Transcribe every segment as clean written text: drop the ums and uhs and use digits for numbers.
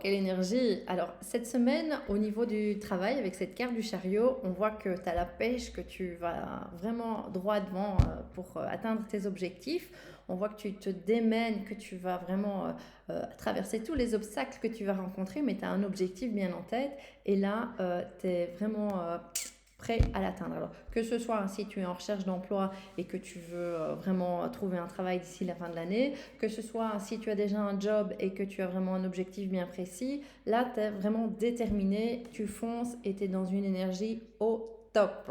quelle énergie! Alors, cette semaine, au niveau du travail, avec cette carte du chariot, on voit que tu as la pêche, que tu vas vraiment droit devant pour atteindre tes objectifs. On voit que tu te démènes, que tu vas vraiment traverser tous les obstacles que tu vas rencontrer, mais tu as un objectif bien en tête. Et là, tu es vraiment prêt à l'atteindre. Alors, que ce soit si tu es en recherche d'emploi et que tu veux vraiment trouver un travail d'ici la fin de l'année, que ce soit si tu as déjà un job et que tu as vraiment un objectif bien précis, là, tu es vraiment déterminé, tu fonces et tu es dans une énergie au top.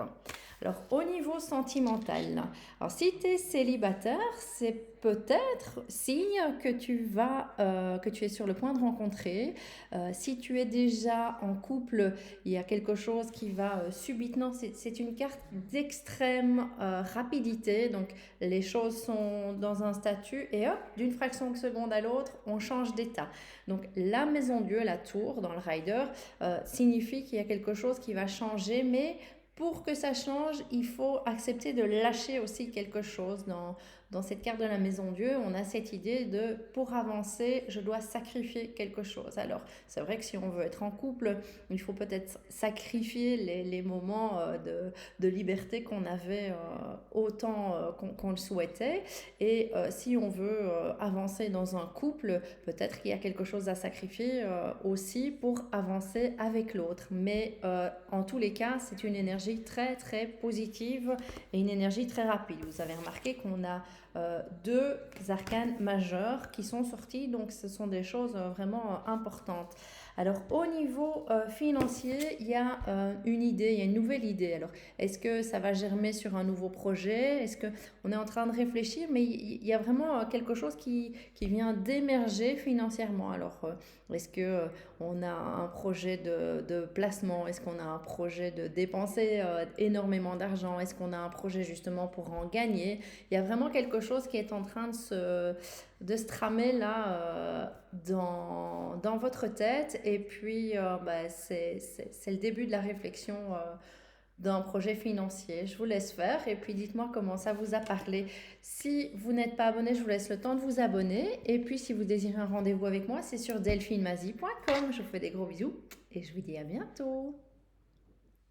Alors, au niveau sentimental, alors si tu es célibataire, c'est peut-être signe que tu es sur le point de rencontrer. Si tu es déjà en couple, il y a quelque chose qui va subitement, c'est une carte d'extrême rapidité, donc les choses sont dans un statut et hop, d'une fraction de seconde à l'autre, on change d'état. Donc la maison Dieu, la tour dans le rider, signifie qu'il y a quelque chose qui va changer, mais pour que ça change, il faut accepter de lâcher aussi quelque chose. Dans cette carte de la maison Dieu, on a cette idée de pour avancer, je dois sacrifier quelque chose. Alors, c'est vrai que si on veut être en couple, il faut peut-être sacrifier les moments de liberté qu'on avait autant qu'on le souhaitait. Et si on veut avancer dans un couple, peut-être qu'il y a quelque chose à sacrifier aussi pour avancer avec l'autre. Mais en tous les cas, c'est une énergie très très positive et une énergie très rapide. Vous avez remarqué qu'on a deux arcanes majeurs qui sont sortis, donc ce sont des choses vraiment importantes. Alors au niveau financier, il y a une idée, il y a une nouvelle idée. Alors est-ce que ça va germer sur un nouveau projet? Est-ce qu'on est en train de réfléchir? Mais il y a vraiment quelque chose qui vient d'émerger financièrement. Alors est-ce que on a un projet de placement? Est-ce qu'on a un projet de dépenser énormément d'argent? Est-ce qu'on a un projet justement pour en gagner? Il y a vraiment quelque chose qui est en train de se tramer là dans votre tête. Et puis, c'est le début de la réflexion d'un projet financier. Je vous laisse faire et puis dites-moi comment ça vous a parlé. Si vous n'êtes pas abonné, je vous laisse le temps de vous abonner. Et puis, si vous désirez un rendez-vous avec moi, c'est sur delphinemazie.com. Je vous fais des gros bisous et je vous dis à bientôt.